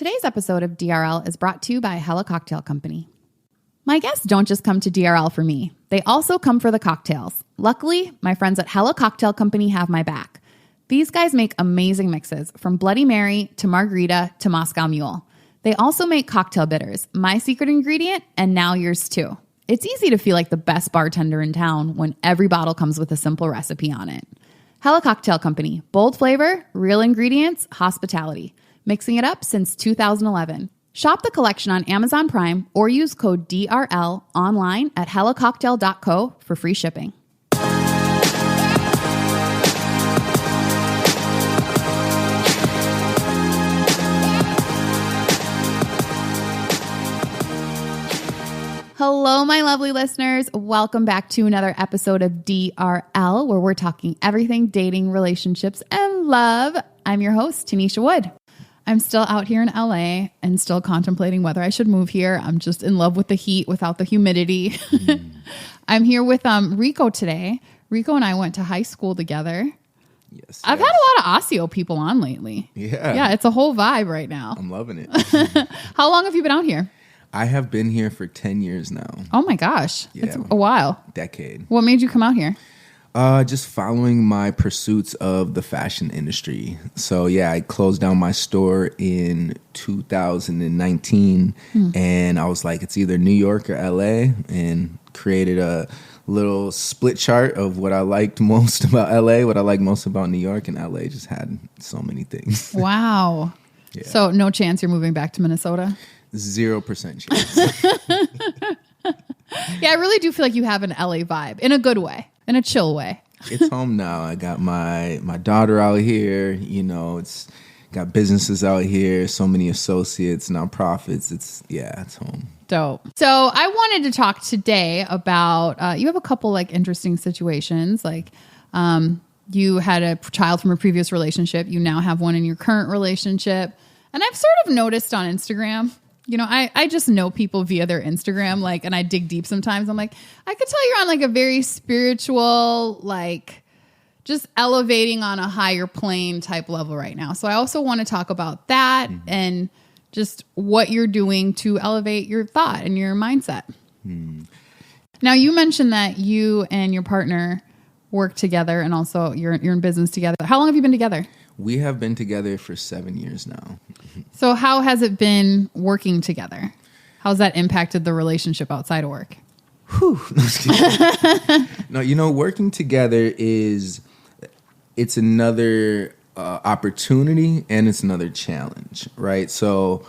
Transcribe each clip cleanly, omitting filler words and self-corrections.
Today's episode of DRL is brought to you by Hella Cocktail Company. My guests don't just come to DRL for me. They also come for the cocktails. Luckily, my friends at Hella Cocktail Company have my back. These guys make amazing mixes, from Bloody Mary to Margarita to Moscow Mule. They also make cocktail bitters, my secret ingredient, and now yours too. It's easy to feel like the best bartender in town when every bottle comes with a simple recipe on it. Hella Cocktail Company, bold flavor, real ingredients, hospitality. Mixing it up since 2011. Shop the collection on Amazon Prime or use code DRL online at hellacocktail.co for free shipping. Hello, my lovely listeners. Welcome back to another episode of DRL, where we're talking everything dating, relationships, and love. I'm your host, Tanisha Wood. I'm still out here in LA and still contemplating whether I should move here. I'm just in love with the heat without the humidity. I'm here with Rico today. Rico and I went to high school together. Yes. I've had a lot of Osseo people on lately. Yeah, it's a whole vibe right now. I'm loving it. How long have you been out here? I have been here for 10 years now. Oh my gosh. Yeah. It's a while. Decade. What made you come out here? Just following my pursuits of the fashion industry. So yeah, I closed down my store in 2019 and I was like, it's either New York or LA, and created a little split chart of what I liked most about LA, what I liked most about New York, and LA just had so many things. Wow. Yeah. So no chance you're moving back to Minnesota? 0% chance. Yeah, I really do feel like you have an LA vibe in a good way, in a chill way. It's home now. I got my daughter out here. You know, it's got businesses out here, so many associates, nonprofits. It's home. Dope. So I wanted to talk today about, you have a couple like interesting situations. Like you had a child from a previous relationship. You now have one in your current relationship. And I've sort of noticed on Instagram, you know, I just know people via their Instagram, like, and I dig deep sometimes. I'm like, I could tell you're on like a very spiritual, like just elevating on a higher plane type level right now. So I also want to talk about that and just what you're doing to elevate your thought and your mindset. Now, you mentioned that you and your partner work together and also you're in business together. How long have you been together? We have been together for 7 years now. So how has it been working together? How's that impacted the relationship outside of work? Whew. No, you know, working together it's another opportunity and it's another challenge, right? So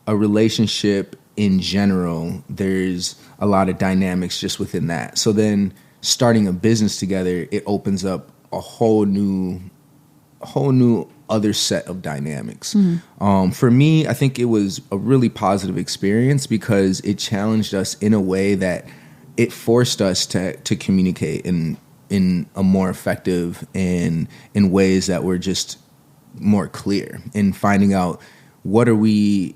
a relationship in general, there's a lot of dynamics just within that. So then starting a business together, it opens up a whole new other set of dynamics. For me, I think it was a really positive experience because it challenged us in a way that it forced us to communicate in a more effective and in ways that were just more clear, in finding out what are we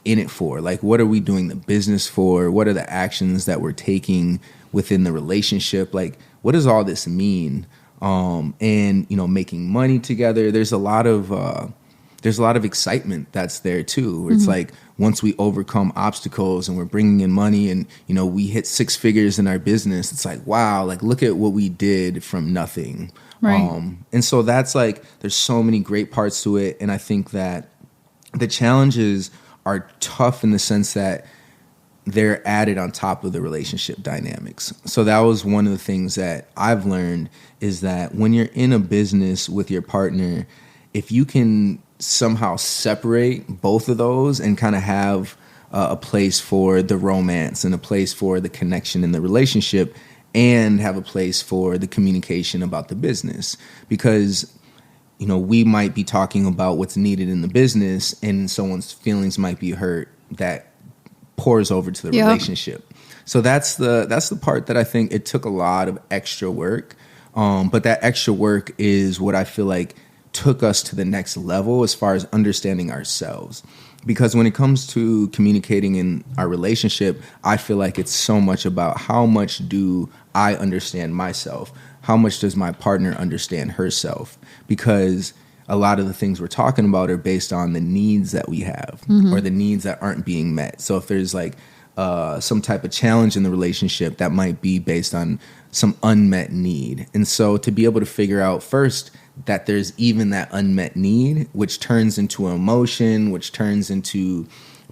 in it for? Like, what are we doing the business for? What are the actions that we're taking within the relationship? Like, what does all this mean? And, you know, making money together, there's a lot of excitement that's there too. It's like once we overcome obstacles and we're bringing in money and, you know, we hit 6 figures in our business, it's like, wow, like look at what we did from nothing. Right. And so that's like, there's so many great parts to it. And I think that the challenges are tough in the sense that they're added on top of the relationship dynamics. So that was one of the things that I've learned is that when you're in a business with your partner, if you can somehow separate both of those and kind of have a place for the romance and a place for the connection in the relationship and have a place for the communication about the business, because you know, we might be talking about what's needed in the business and someone's feelings might be hurt, that pours over to the relationship. So that's the part that I think it took a lot of extra work. But that extra work is what I feel like took us to the next level as far as understanding ourselves. Because when it comes to communicating in our relationship, I feel like it's so much about how much do I understand myself? How much does my partner understand herself? Because a lot of the things we're talking about are based on the needs that we have or the needs that aren't being met. So if there's like some type of challenge in the relationship, that might be based on some unmet need. And so to be able to figure out first that there's even that unmet need, which turns into an emotion, which turns into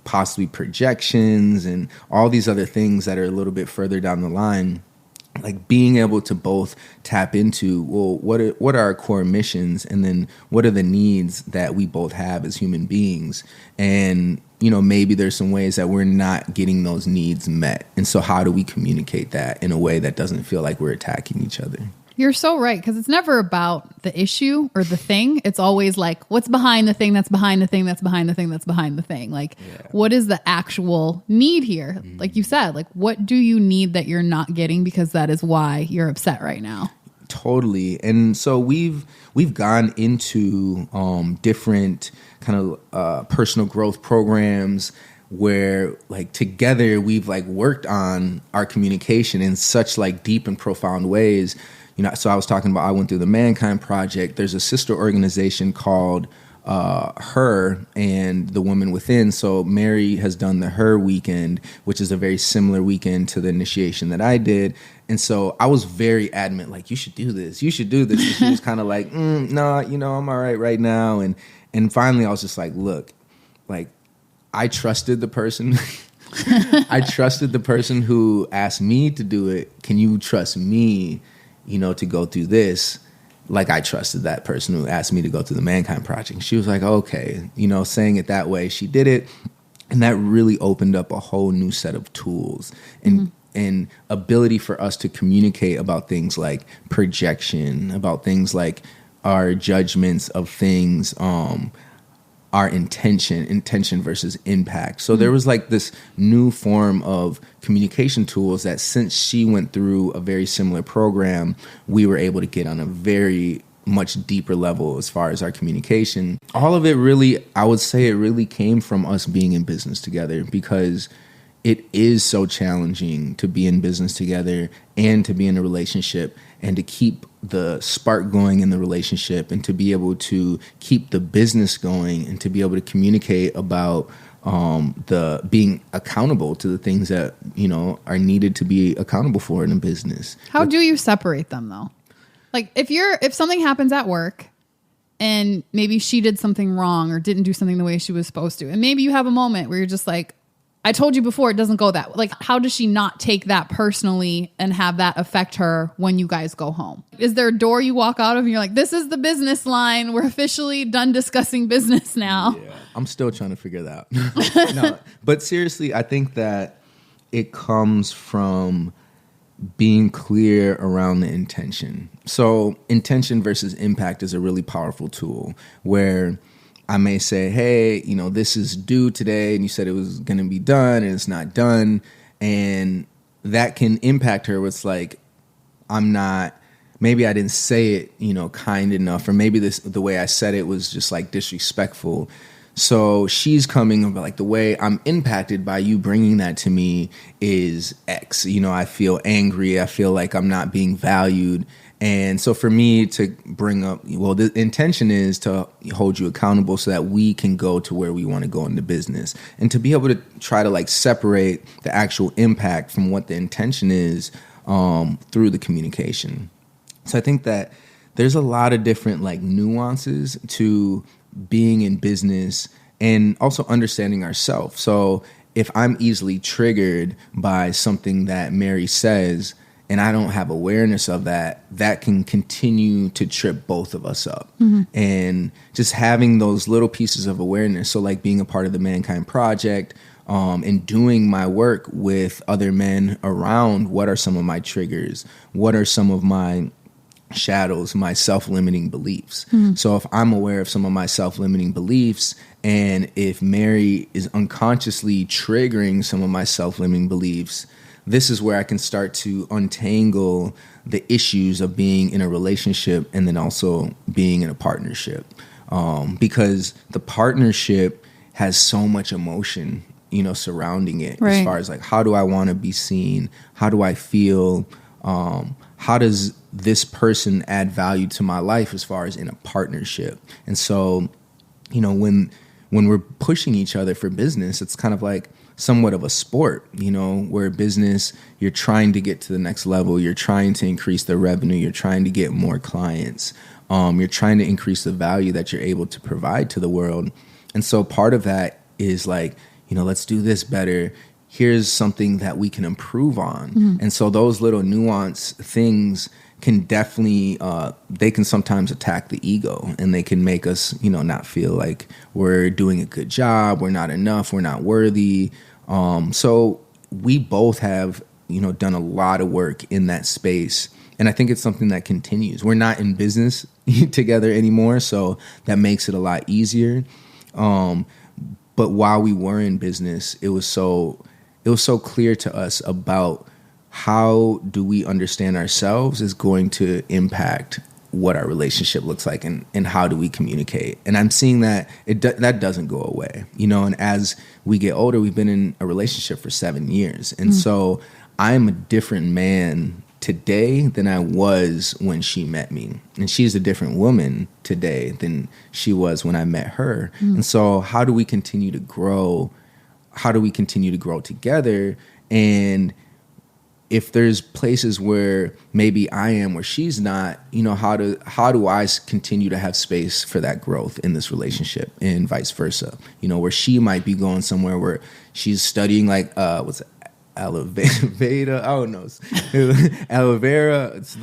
possibly projections and all these other things that are a little bit further down the line, like being able to both tap into, well, what are our core missions, and then what are the needs that we both have as human beings, and maybe there's some ways that we're not getting those needs met, and so how do we communicate that in a way that doesn't feel like we're attacking each other? You're so right, because it's never about the issue or the thing. It's always like, what's behind the thing that's behind the thing that's behind the thing that's behind the thing. Like, what is the actual need here? Like you said, like, what do you need that you're not getting, because that is why you're upset right now? Totally. And so we've gone into different kind of personal growth programs where like together we've like worked on our communication in such like deep and profound ways. So I was talking about, I went through the Mankind Project. There's a sister organization called Her and the Woman Within. So Mary has done the Her weekend, which is a very similar weekend to the initiation that I did. And so I was very adamant, like, you should do this. You should do this. And she was kind of like, no, I'm all right now. And finally I was just like, look, like, I trusted the person. I trusted the person who asked me to do it. Can you trust me, to go through this? Like I trusted that person who asked me to go through the Mankind Project. She was like, okay, saying it that way. She did it. And that really opened up a whole new set of tools and ability for us to communicate about things like projection, about things like our judgments of things, our intention versus impact. So there was like this new form of communication tools that, since she went through a very similar program, we were able to get on a very much deeper level as far as our communication. All of it really, I would say it really came from us being in business together, because it is so challenging to be in business together and to be in a relationship and to keep the spark going in the relationship and to be able to keep the business going and to be able to communicate about the being accountable to the things that, are needed to be accountable for in a business. How do you separate them though? Like if something happens at work and maybe she did something wrong or didn't do something the way she was supposed to, and maybe you have a moment where you're just like, I told you before, it doesn't go that way. Like, how does she not take that personally and have that affect her when you guys go home? Is there a door you walk out of and you're like, this is the business line. We're officially done discussing business now. Yeah, I'm still trying to figure that out. No, but seriously, I think that it comes from being clear around the intention. So intention versus impact is a really powerful tool where I may say, hey, this is due today, and you said it was going to be done, and it's not done. And that can impact her. It's like, maybe I didn't say it, kind enough, or maybe the way I said it was just like disrespectful. So she's coming like, the way I'm impacted by you bringing that to me is X. I feel angry. I feel like I'm not being valued. And so for me to bring up, well, the intention is to hold you accountable so that we can go to where we want to go in the business, and to be able to try to like separate the actual impact from what the intention is through the communication. So I think that there's a lot of different like nuances to being in business and also understanding ourselves. So if I'm easily triggered by something that Mary says, and I don't have awareness of that, that can continue to trip both of us up. And just having those little pieces of awareness, so like being a part of the Mankind Project and doing my work with other men around what are some of my triggers, what are some of my shadows, my self-limiting beliefs. So if I'm aware of some of my self-limiting beliefs, and if Mary is unconsciously triggering some of my self-limiting beliefs, this is where I can start to untangle the issues of being in a relationship and then also being in a partnership. Because the partnership has so much emotion, surrounding it, as far as like, how do I want to be seen? How do I feel? how does this person add value to my life as far as in a partnership? And so, when we're pushing each other for business, it's kind of like somewhat of a sport, where business, you're trying to get to the next level. You're trying to increase the revenue. You're trying to get more clients. You're trying to increase the value that you're able to provide to the world. And so part of that is like, let's do this better. Here's something that we can improve on. Mm-hmm. And so those little nuanced things can definitely, they can sometimes attack the ego, and they can make us, not feel like we're doing a good job. We're not enough. We're not worthy. So we both have, done a lot of work in that space. And I think it's something that continues. We're not in business together anymore, so that makes it a lot easier. But while we were in business, it was so clear to us about how do we understand ourselves is going to impact what our relationship looks like, and how do we communicate. And I'm seeing that that doesn't go away, and as we get older, we've been in a relationship for 7 years. And so I'm a different man today than I was when she met me. And she's a different woman today than she was when I met her. And so how do we continue to grow? How do we continue to grow together? And if there's places where maybe I am where she's not, how do I continue to have space for that growth in this relationship, and vice versa? Where she might be going somewhere where she's studying like what's it? Aloe vera, I don't know. Aloe vera. It's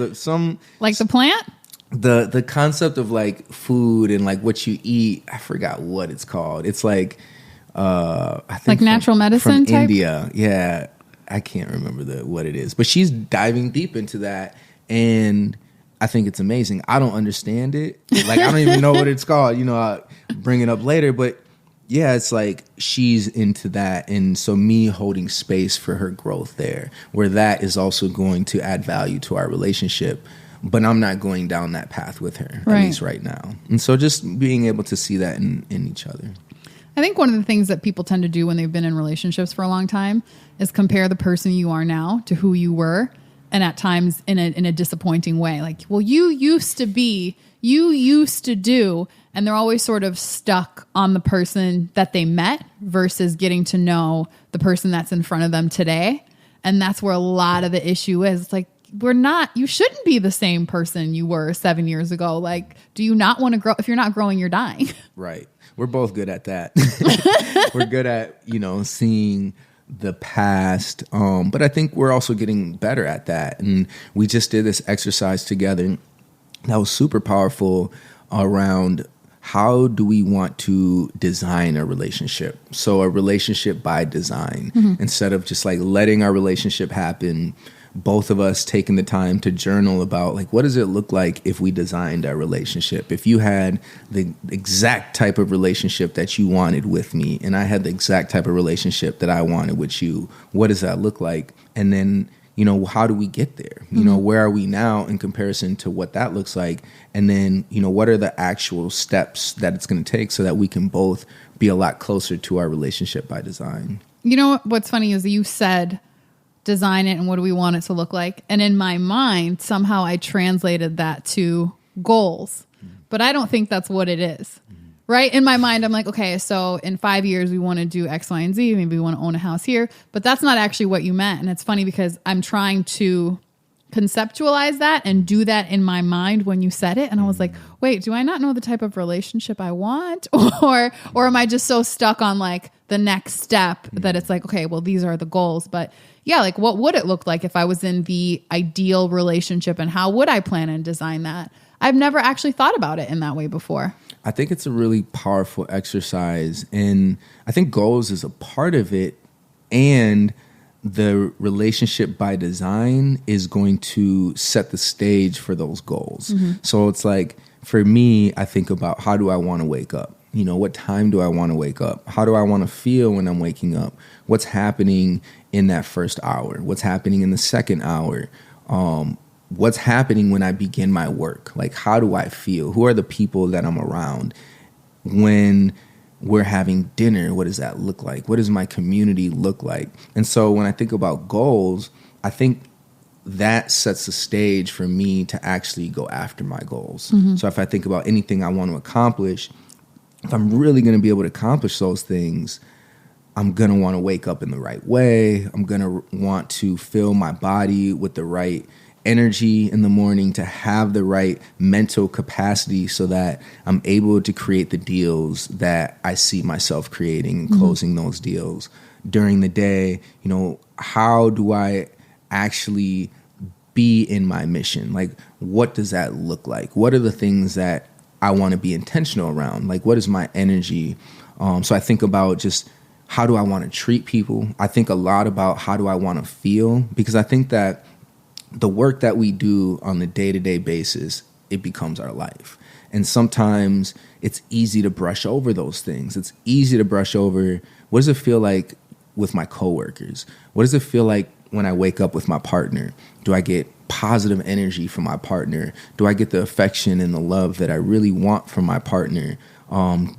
like the plant. The concept of like food and like what you eat. I forgot what it's called. It's like I think like natural medicine from type? India. Yeah, I can't remember what it is, but she's diving deep into that, and I think it's amazing. I don't understand it. Like I don't even know what it's called. I'll bring it up later, but. Yeah, it's like she's into that. And so me holding space for her growth there, where that is also going to add value to our relationship. But I'm not going down that path with her, at least right now. And so just being able to see that in each other. I think one of the things that people tend to do when they've been in relationships for a long time is compare the person you are now to who you were. And at times in a disappointing way. Like, well, you used to do, and they're always sort of stuck on the person that they met versus getting to know the person that's in front of them today. And that's where a lot of the issue is. It's like, you shouldn't be the same person you were 7 years ago. Like, do you not want to grow? If you're not growing, you're dying. Right. We're both good at that. We're good at, seeing the past. But I think we're also getting better at that. And we just did this exercise together that was super powerful around how do we want to design a relationship? So a relationship by design, instead of just like letting our relationship happen, both of us taking the time to journal about like, what does it look like if we designed our relationship? If you had the exact type of relationship that you wanted with me, and I had the exact type of relationship that I wanted with you, what does that look like? And then, how do we get there? Where are we now in comparison to what that looks like? And then, what are the actual steps that it's going to take so that we can both be a lot closer to our relationship by design? What's funny is you said, design it, and what do we want it to look like? And in my mind, somehow I translated that to goals, but I don't think that's what it is. Right? In my mind, I'm like, okay, so in 5 years, we want to do X, Y, and Z. Maybe we want to own a house here. But that's not actually what you meant. And it's funny because I'm trying to conceptualize that and do that in my mind when you said it. And I was like, wait, do I not know the type of relationship I want? Or am I just so stuck on like the next step that it's like, okay, well, these are the goals. But yeah, like what would it look like if I was in the ideal relationship, and how would I plan and design that? I've never actually thought about it in that way before. I think it's a really powerful exercise, and I think goals is a part of it, and the relationship by design is going to set the stage for those goals. So it's like, for me, I think about, how do I want to wake up? What time do I want to wake up? How do I want to feel when I'm waking up? What's happening in that first hour? What's happening in the second hour? What's happening when I begin my work? Like, how do I feel? Who are the people that I'm around? When we're having dinner, what does that look like? What does my community look like? And so when I think about goals, I think that sets the stage for me to actually go after my goals. So if I think about anything I want to accomplish, if I'm really going to be able to accomplish those things, I'm going to want to wake up in the right way. I'm going to want to fill my body with the right energy in the morning, to have the right mental capacity so that I'm able to create the deals that I see myself creating and closing those deals. During the day, how do I actually be in my mission? Like, what does that look like? What are the things that I want to be intentional around? Like, what is my energy? So I think about just how do I want to treat people? I think a lot about how do I want to feel, because I think that the work that we do on a day-to-day basis, it becomes our life. And sometimes it's easy to brush over those things. It's easy to brush over, what does it feel like with my coworkers? What does it feel like when I wake up with my partner? Do I get positive energy from my partner? Do I get the affection and the love that I really want from my partner?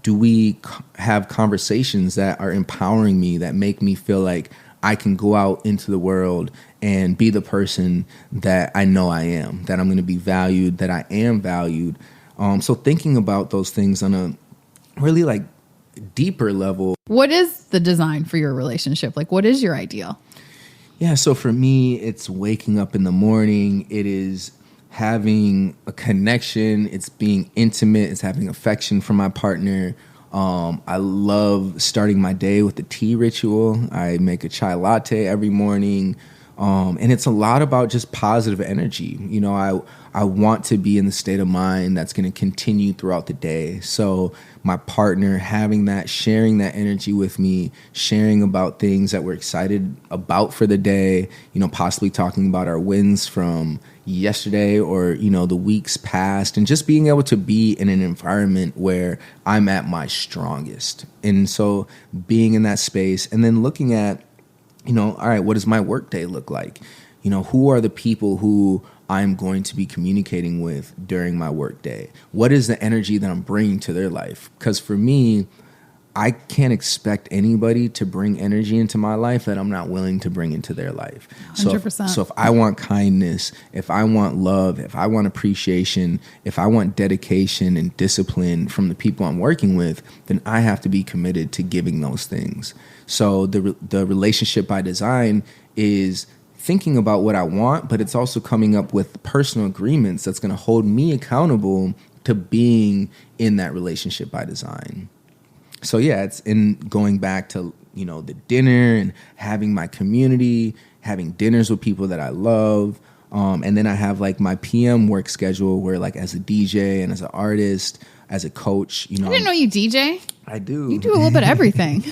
Do we have conversations that are empowering me, that make me feel like I can go out into the world and be the person that I know I am, that I'm going to be valued, that I am valued? So thinking about those things on a really like deeper level. What is the design for your relationship? Like, what is your ideal? Yeah, so for me, it's waking up in the morning. It is having a connection. It's being intimate. It's having affection from my partner. I love starting my day with the tea ritual. I make a chai latte every morning. And it's a lot about just positive energy. I want to be in the state of mind that's going to continue throughout the day. So my partner having that, sharing that energy with me, sharing about things that we're excited about for the day, possibly talking about our wins from yesterday or, the weeks past, and just being able to be in an environment where I'm at my strongest. And so being in that space and then looking at, all right, what does my work day look like? Who are the people who I'm going to be communicating with during my work day? What is the energy that I'm bringing to their life? Because for me, I can't expect anybody to bring energy into my life that I'm not willing to bring into their life. 100%. So if I want kindness, if I want love, if I want appreciation, if I want dedication and discipline from the people I'm working with, then I have to be committed to giving those things. So the relationship by design is thinking about what I want, but it's also coming up with personal agreements that's going to hold me accountable to being in that relationship by design. So yeah, it's in going back to, the dinner and having my community, having dinners with people that I love. And then I have like my PM work schedule where like as a DJ and as an artist, as a coach, I didn't know you DJ. I do. You do a little bit of everything.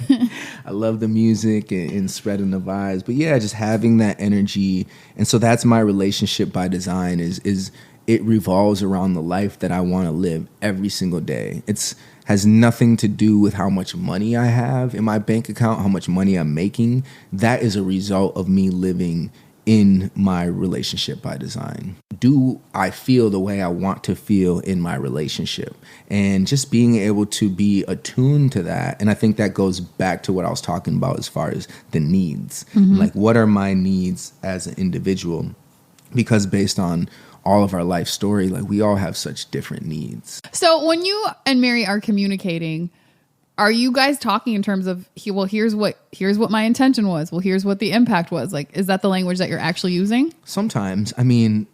I love the music and spreading the vibes. But yeah, just having that energy. And so that's my relationship by design is it revolves around the life that I want to live every single day. It's has nothing to do with how much money I have in my bank account, how much money I'm making. That is a result of me living in my relationship by design. Do I feel the way I want to feel in my relationship? And just being able to be attuned to that. And I think that goes back to what I was talking about as far as the needs. Like, what are my needs as an individual? Because based on all of our life story, like we all have such different needs. So when you and Mary are communicating, are you guys talking in terms of, well, here's what my intention was. Well, here's what the impact was. Like, is that the language that you're actually using? Sometimes. I mean,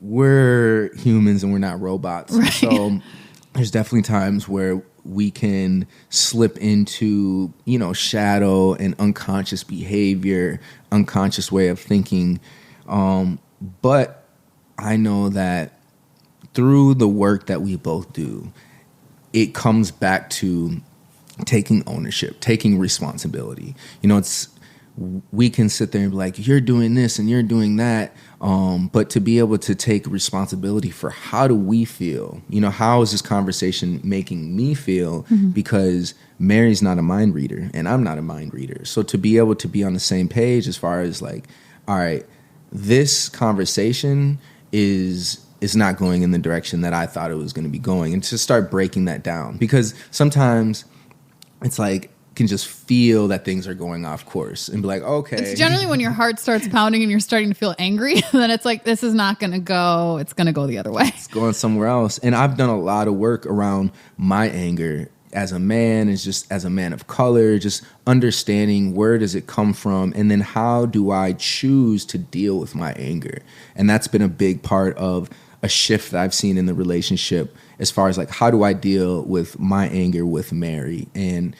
we're humans and we're not robots. Right. So there's definitely times where we can slip into, shadow and unconscious behavior, unconscious way of thinking. But I know that through the work that we both do, it comes back to taking ownership, taking responsibility. We can sit there and be like, you're doing this and you're doing that. But to be able to take responsibility for how do we feel? How is this conversation making me feel? Because Mary's not a mind reader and I'm not a mind reader. So to be able to be on the same page as far as like, all right, this conversation is not going in the direction that I thought it was going to be going, and to start breaking that down. Because sometimes it's like can just feel that things are going off course and be like, okay. It's generally when your heart starts pounding and you're starting to feel angry, then it's like, this is not going to go. It's going to go the other way. It's going somewhere else. And I've done a lot of work around my anger as a man, is just as a man of color, just understanding where does it come from, and then how do I choose to deal with my anger. And that's been a big part of a shift that I've seen in the relationship, as far as like, how do I deal with my anger with Mary, and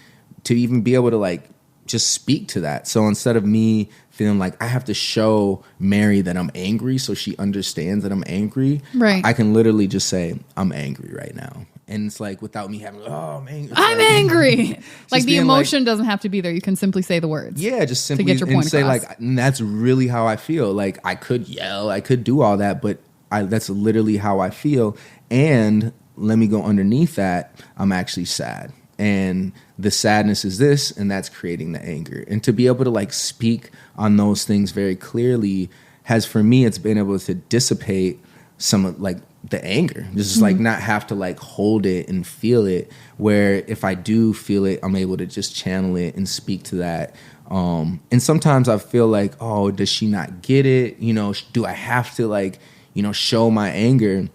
to even be able to like just speak to that. So instead of me feeling like I have to show Mary that I'm angry so she understands that I'm angry, right, I can literally just say, I'm angry right now. And it's like, without me having, oh, man, I'm angry. Like the emotion doesn't have to be there. You can simply say the words. Yeah, just simply to get your point and say across. like, that's really how I feel. Like I could yell, I could do all that, but that's literally how I feel. And let me go underneath that. I'm actually sad. And the sadness is this, and that's creating the anger. And to be able to like speak on those things very clearly has, for me, it's been able to dissipate some of like the anger. Just like not have to like hold it and feel it, where if I do feel it, I'm able to just channel it and speak to that. And sometimes I feel like, oh, does she not get it? You know, do I have to like, you know, show my anger?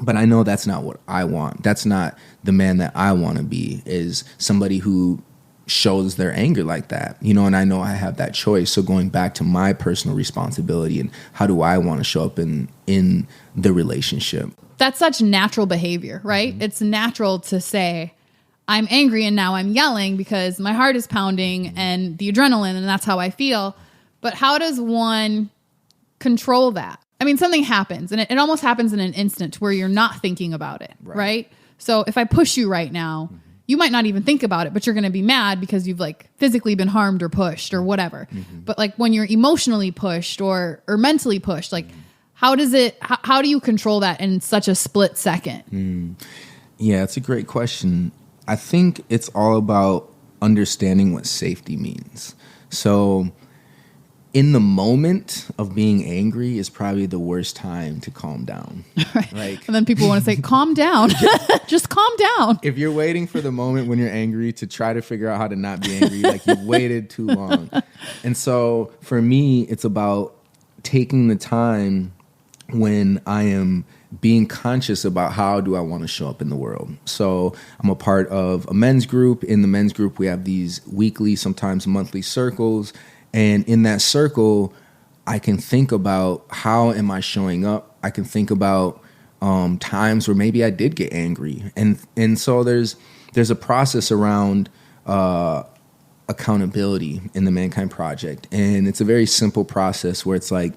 But I know that's not what I want. That's not the man that I want to be, is somebody who shows their anger like that, you know, and I know I have that choice. So going back to my personal responsibility and how do I want to show up in the relationship? That's such natural behavior, right? Mm-hmm. It's natural to say, I'm angry and now I'm yelling because my heart is pounding and the adrenaline, and that's how I feel. But how does one control that? I mean, something happens, and it almost happens in an instant where you're not thinking about it, right? So if I push you right now, you might not even think about it, but you're going to be mad because you've like physically been harmed or pushed or whatever. Mm-hmm. But like when you're emotionally pushed or mentally pushed, like how do you control that in such a split second? Yeah, it's a great question. I think it's all about understanding what safety means. So in the moment of being angry is probably the worst time to calm down. Right. Like, and then people want to say, calm down. Just calm down. If you're waiting for the moment when you're angry to try to figure out how to not be angry, like you've waited too long. And so for me, it's about taking the time when I am being conscious about how do I want to show up in the world. So I'm a part of a men's group. In the men's group, we have these weekly, sometimes monthly circles. And in that circle, I can think about how am I showing up? I can think about times where maybe I did get angry. And so there's a process around accountability in the Mankind Project. And it's a very simple process where it's like,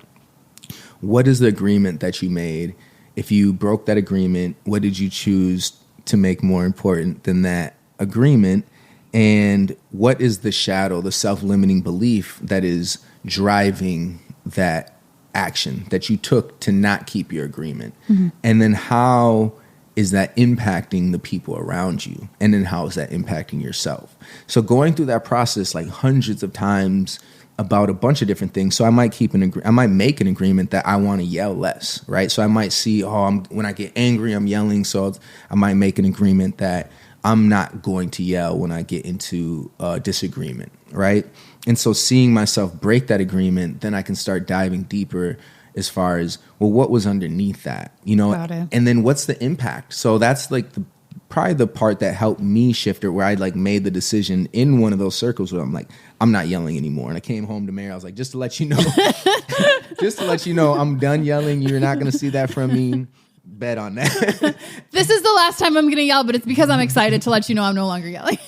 what is the agreement that you made? If you broke that agreement, what did you choose to make more important than that agreement? And what is the shadow, the self-limiting belief that is driving that action that you took to not keep your agreement? Mm-hmm. And then how is that impacting the people around you? And then how is that impacting yourself? So going through that process like hundreds of times about a bunch of different things. So I might I might make an agreement that I want to yell less, right? So I might see, when I get angry, I'm yelling. So I might make an agreement that I'm not going to yell when I get into a disagreement, right? And so seeing myself break that agreement, then I can start diving deeper as far as, well, what was underneath that, you know? And then what's the impact? So that's like probably the part that helped me shift it, where I like made the decision in one of those circles where I'm like, I'm not yelling anymore. And I came home to Mary, I was like, just to let you know, I'm done yelling. You're not going to see that from me. Bet on that. This is the last time I'm going to yell, but it's because I'm excited to let you know I'm no longer yelling.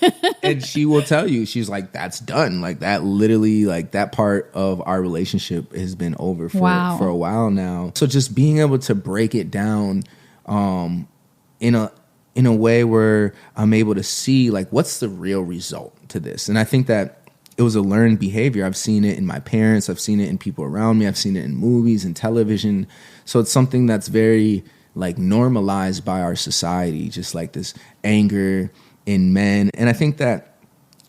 And she will tell you, she's like, that's done. Like that literally, like that part of our relationship has been over for a while now. So just being able to break it down in a way where I'm able to see like what's the real result to this. And I think that it was a learned behavior. I've seen it in my parents. I've seen it in people around me. I've seen it in movies and television. So it's something that's very like normalized by our society, just like this anger in men. And I think that,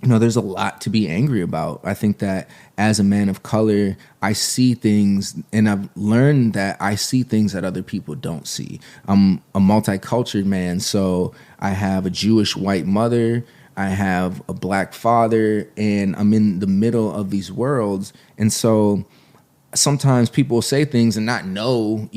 you know, there's a lot to be angry about. I think that as a man of color, I see things, and I've learned that I see things that other people don't see. I'm a multicultural man, so I have a Jewish white mother. I have a black father, and I'm in the middle of these worlds. And so sometimes people say things and not know,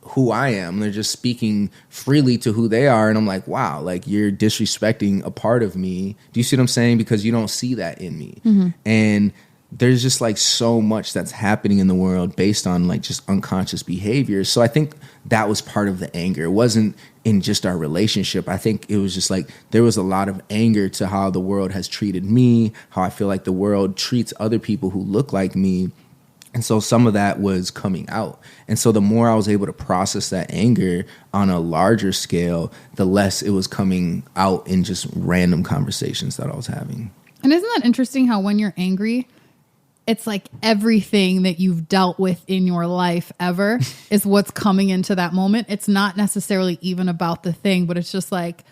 who I am. They're just speaking freely to who they are. And I'm like, wow, like you're disrespecting a part of me. Do you see what I'm saying? Because you don't see that in me. Mm-hmm. And there's just like so much that's happening in the world based on like just unconscious behavior. So I think that was part of the anger. It wasn't in just our relationship. I think it was just like there was a lot of anger to how the world has treated me, how I feel like the world treats other people who look like me. And so some of that was coming out. And so the more I was able to process that anger on a larger scale, the less it was coming out in just random conversations that I was having. And isn't that interesting how when you're angry, it's like everything that you've dealt with in your life ever is what's coming into that moment. It's not necessarily even about the thing, but it's just like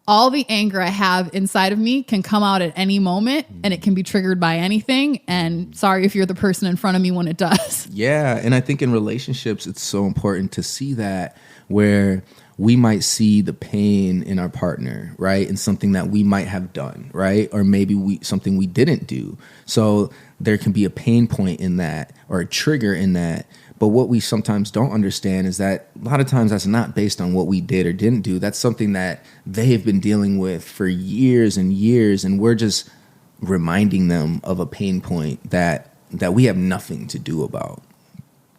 all the anger I have inside of me can come out at any moment, and it can be triggered by anything. And sorry if you're the person in front of me when it does. Yeah. And I think in relationships, it's so important to see that, where we might see the pain in our partner, right? And something that we might have done, right? Or maybe something we didn't do. So there can be a pain point in that, or a trigger in that. But what we sometimes don't understand is that a lot of times that's not based on what we did or didn't do. That's something that they have been dealing with for years and years, and we're just reminding them of a pain point that we have nothing to do about.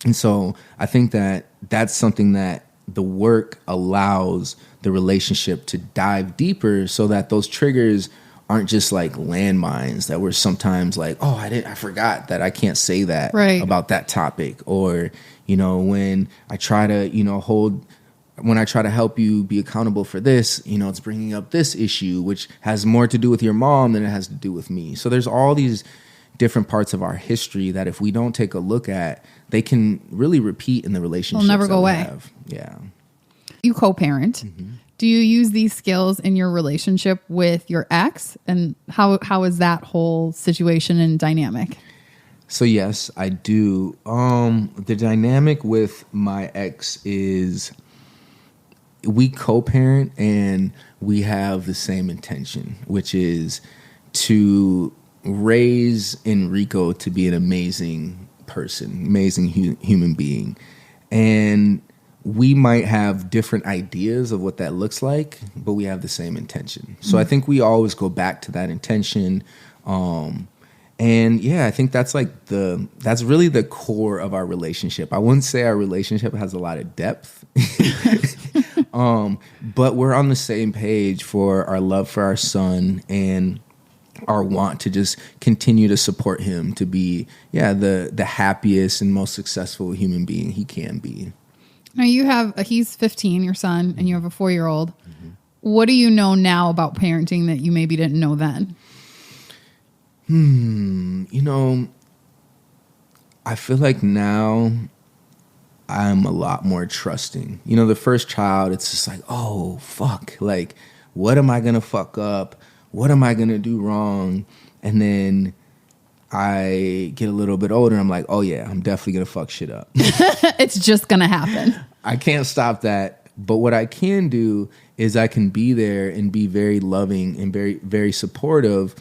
And so I think that that's something that the work allows the relationship to dive deeper, so that those triggers aren't just like landmines that we're sometimes like, oh, I forgot that I can't say that about that topic. Or, when I try to, when I try to help you be accountable for this, it's bringing up this issue, which has more to do with your mom than it has to do with me. So there's all these different parts of our history that if we don't take a look at, they can really repeat in the relationships. They'll never go away. Yeah. You co-parent. Mm-hmm. Do you use these skills in your relationship with your ex? And how is that whole situation and dynamic? So yes, I do. The dynamic with my ex is we co-parent and we have the same intention, which is to raise Enrico to be an amazing person, amazing human being. And we might have different ideas of what that looks like, but we have the same intention. So I think we always go back to that intention. And yeah, I think that's really the core of our relationship. I wouldn't say our relationship has a lot of depth, but we're on the same page for our love for our son and our want to just continue to support him to be, the happiest and most successful human being he can be. Now he's 15, your son, and you have a 4-year-old. Mm-hmm. What do you know now about parenting that you maybe didn't know then? I feel like now I'm a lot more trusting. The first child, it's just like, oh, fuck. Like, what am I going to fuck up? What am I going to do wrong? And then I get a little bit older and I'm like, oh yeah, I'm definitely going to fuck shit up. It's just going to happen. I can't stop that. But what I can do is I can be there and be very loving and very, very supportive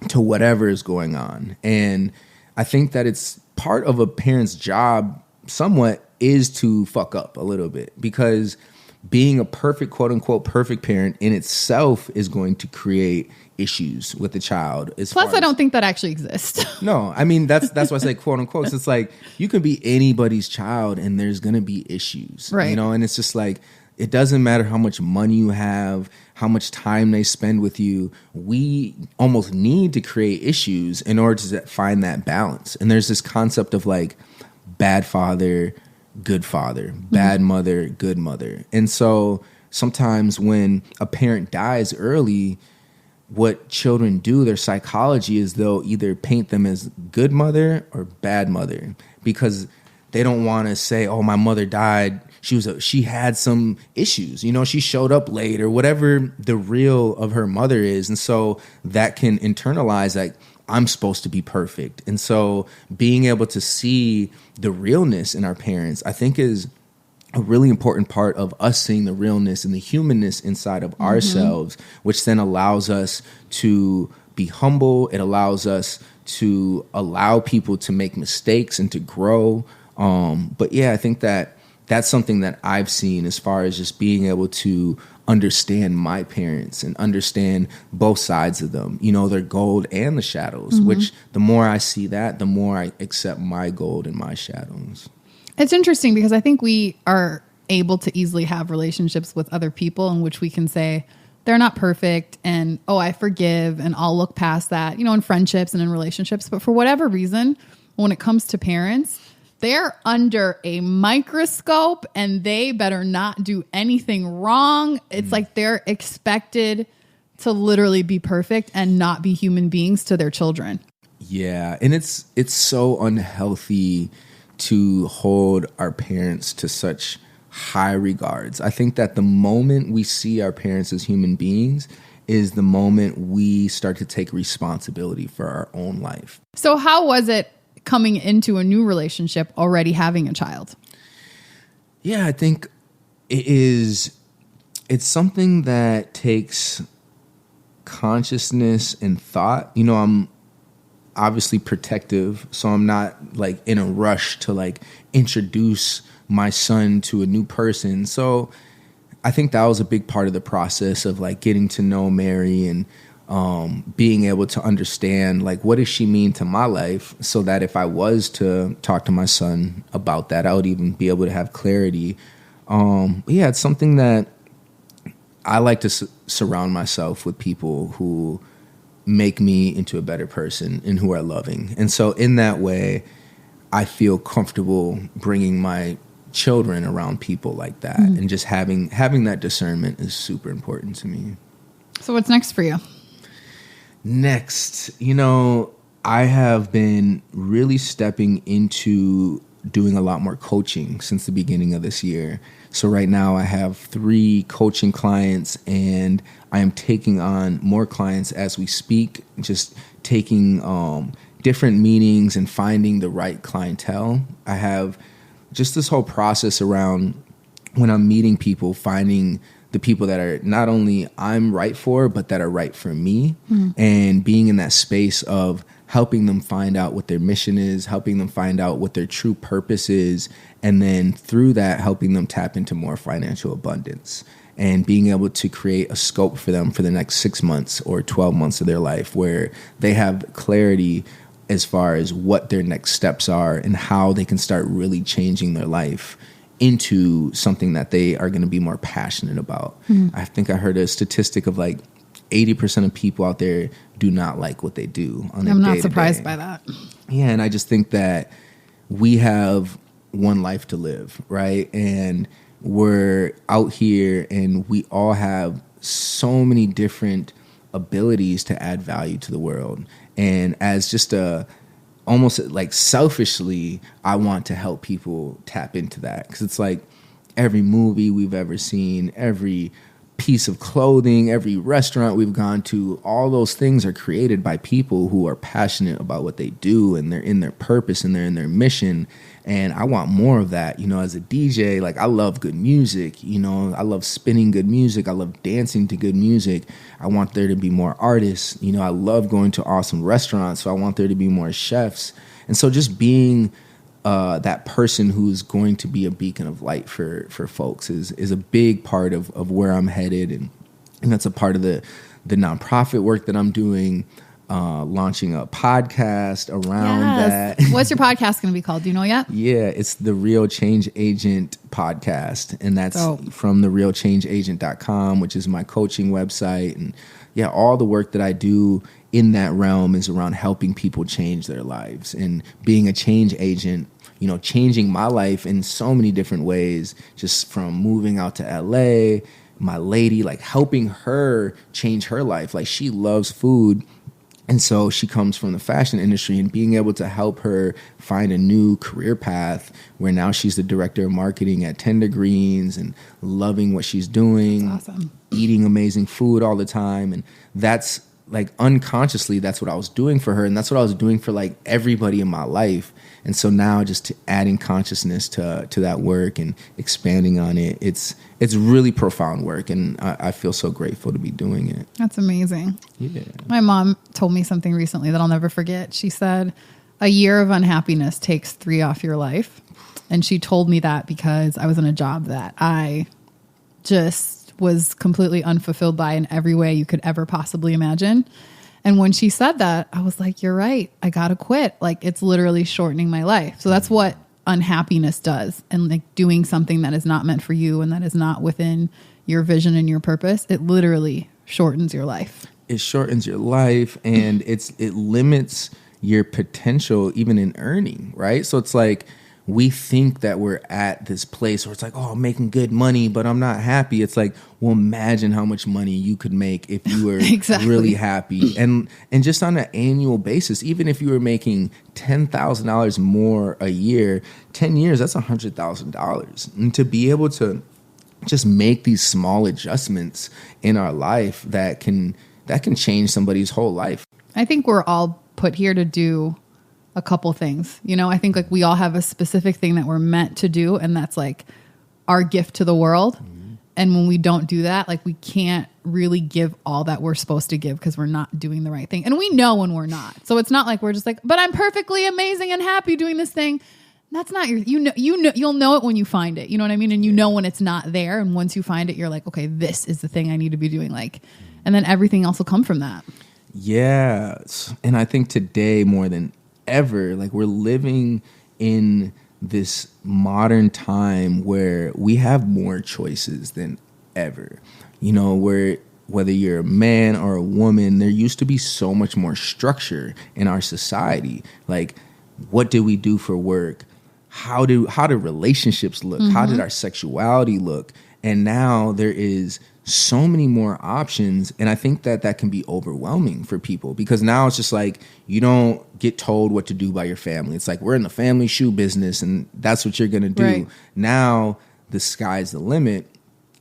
to whatever is going on. And I think that it's part of a parent's job somewhat is to fuck up a little bit, because being a perfect, quote unquote, perfect parent in itself is going to create issues with the child. Plus, I don't think that actually exists. No, I mean, that's why I say quote unquote. It's like you can be anybody's child and there's going to be issues, right? And it's just like, it doesn't matter how much money you have, how much time they spend with you. We almost need to create issues in order to find that balance. And there's this concept of like bad father, good father, bad mother, good mother. And so sometimes when a parent dies early, what children do, their psychology is they'll either paint them as good mother or bad mother, because they don't want to say, oh, my mother died, she had some issues, she showed up late or whatever the real of her mother is. And so that can internalize like, I'm supposed to be perfect. And so being able to see the realness in our parents, I think is a really important part of us seeing the realness and the humanness inside of ourselves, which then allows us to be humble. It allows us to allow people to make mistakes and to grow. But yeah, I think that that's something that I've seen as far as just being able to understand my parents and understand both sides of them, you know, their gold and the shadows, which the more I see that, the more I accept my gold and my shadows. It's interesting because I think we are able to easily have relationships with other people in which we can say they're not perfect and, oh, I forgive and I'll look past that, you know, in friendships and in relationships. But for whatever reason, when it comes to parents, they're under a microscope and they better not do anything wrong. It's like they're expected to literally be perfect and not be human beings to their children. Yeah. And it's so unhealthy to hold our parents to such high regards. I think that the moment we see our parents as human beings is the moment we start to take responsibility for our own life. So how was it coming into a new relationship, already having a child? Yeah, I think it's something that takes consciousness and thought. You know, I'm obviously protective, so I'm not like in a rush to like introduce my son to a new person. So I think that was a big part of the process of like getting to know Mary and being able to understand like what does she mean to my life, so that if I was to talk to my son about that, I would even be able to have clarity. Yeah, it's something that I like to surround myself with people who make me into a better person and who are loving. And so in that way, I feel comfortable bringing my children around people like that. And just having that discernment is super important to me. So what's next for you? Next, you know, I have been really stepping into doing a lot more coaching since the beginning of this year. So right now I have 3 coaching clients and I am taking on more clients as we speak, just taking different meetings and finding the right clientele. I have just this whole process around when I'm meeting people, finding the people that are not only I'm right for, but that are right for me, and being in that space of helping them find out what their mission is, helping them find out what their true purpose is, and then through that, helping them tap into more financial abundance and being able to create a scope for them for the next 6 months or 12 months of their life where they have clarity as far as what their next steps are and how they can start really changing their life into something that they are going to be more passionate about. I think I heard a statistic of like 80% of people out there do not like what they do on a I'm not day-to-day. surprised by that. Yeah, and I just think that we have one life to live, right? And we're out here and we all have so many different abilities to add value to the world. And as just almost like selfishly, I want to help people tap into that. Because it's like every movie we've ever seen, every piece of clothing, every restaurant we've gone to, all those things are created by people who are passionate about what they do and they're in their purpose and they're in their mission. And I want more of that. You know, as a DJ, like I love good music, you know, I love spinning good music. I love dancing to good music. I want there to be more artists. You know, I love going to awesome restaurants. So I want there to be more chefs. And so just being that person who's going to be a beacon of light for folks is a big part of where I'm headed. And that's a part of the nonprofit work that I'm doing, launching a podcast around that. What's your podcast going to be called? Do you know yet? Yeah, it's the Real Change Agent podcast. And that's from therealchangeagent.com, which is my coaching website. And yeah, all the work that I do in that realm is around helping people change their lives and being a change agent, you know, changing my life in so many different ways, just from moving out to LA, my lady, like helping her change her life. Like she loves food. And so she comes from the fashion industry and being able to help her find a new career path where now she's the director of marketing at Tender Greens and loving what she's doing, That's awesome. Eating amazing food all the time. And that's like unconsciously, that's what I was doing for her. And that's what I was doing for like everybody in my life. And so now just adding consciousness to that work and expanding on it, it's really profound work. And I feel so grateful to be doing it. That's amazing. Yeah. My mom told me something recently that I'll never forget. She said, a year of unhappiness takes 3 off your life. And she told me that because I was in a job that I just was completely unfulfilled by in every way you could ever possibly imagine. And when she said that, I was like, you're right. I got to quit. Like, it's literally shortening my life. So that's what unhappiness does. And like doing something that is not meant for you and that is not within your vision and your purpose, it literally shortens your life. It shortens your life, and it limits your potential even in earning, right? So it's like, we think that we're at this place where it's like, oh, I'm making good money, but I'm not happy. It's like, well, imagine how much money you could make if you were really happy. And just on an annual basis, even if you were making $10,000 more a year, 10 years, that's $100,000. And to be able to just make these small adjustments in our life that can change somebody's whole life. I think we're all put here to do a couple things. You know, I think like we all have a specific thing that we're meant to do, and that's like our gift to the world. Mm-hmm. And when we don't do that, like we can't really give all that we're supposed to give because we're not doing the right thing. And we know when we're not. So it's not like we're just like, but I'm perfectly amazing and happy doing this thing. That's not your, you'll know it when you find it. You know what I mean? And you know when it's not there. And once you find it, you're like, okay, this is the thing I need to be doing. Like, and then everything else will come from that. Yeah. And I think today more than ever, like we're living in this modern time where we have more choices than ever. You know, where whether you're a man or a woman, there used to be so much more structure in our society. Like, what did we do for work? How do relationships look? Mm-hmm. How did our sexuality look? And now there is so many more options. And I think that can be overwhelming for people, because now it's just like, you don't get told what to do by your family. It's like, we're in the family shoe business and that's what you're going to do. Right. Now the sky's the limit.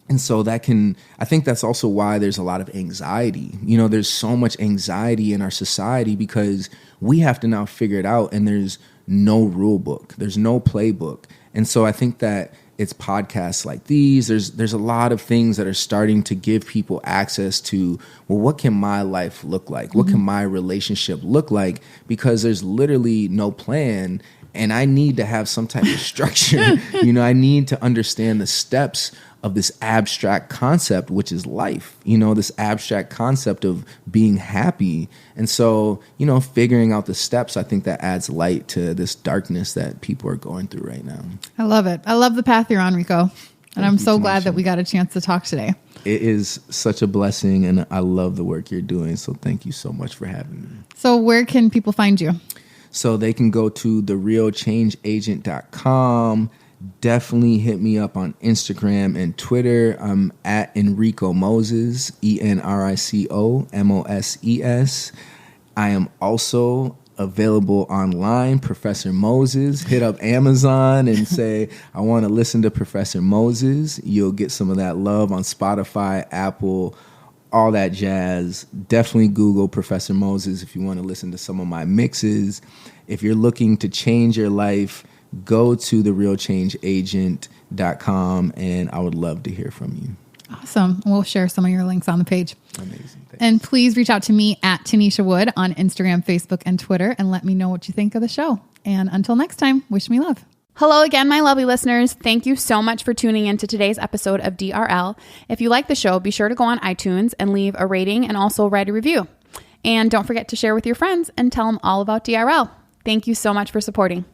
And so I think that's also why there's a lot of anxiety. You know, there's so much anxiety in our society because we have to now figure it out, and there's no rule book. There's no playbook. And so I think that it's podcasts like these. There's a lot of things that are starting to give people access to, well, what can my life look like? What can my relationship look like? Because there's literally no plan, and I need to have some type of structure. You know, I need to understand the steps of this abstract concept, which is life, you know, this abstract concept of being happy. And so, you know, figuring out the steps, I think that adds light to this darkness that people are going through right now. I love it. I love the path you're on, Rico. And I'm so glad that we got a chance to talk today. It is such a blessing, and I love the work you're doing. So thank you so much for having me. So where can people find you? So they can go to therealchangeagent.com. Definitely hit me up on Instagram and Twitter. I'm at Enrico Moses, ENRICO MOSES. I am also available online, Professor Moses. Hit up Amazon and say, I want to listen to Professor Moses. You'll get some of that love on Spotify, Apple, all that jazz. Definitely Google Professor Moses if you want to listen to some of my mixes. If you're looking to change your life, go to therealchangeagent.com, and I would love to hear from you. Awesome. We'll share some of your links on the page. Amazing. Thanks. And please reach out to me at Tanisha Wood on Instagram, Facebook, and Twitter, and let me know what you think of the show. And until next time, wish me love. Hello again, my lovely listeners. Thank you so much for tuning in to today's episode of DRL. If you like the show, be sure to go on iTunes and leave a rating and also write a review. And don't forget to share with your friends and tell them all about DRL. Thank you so much for supporting.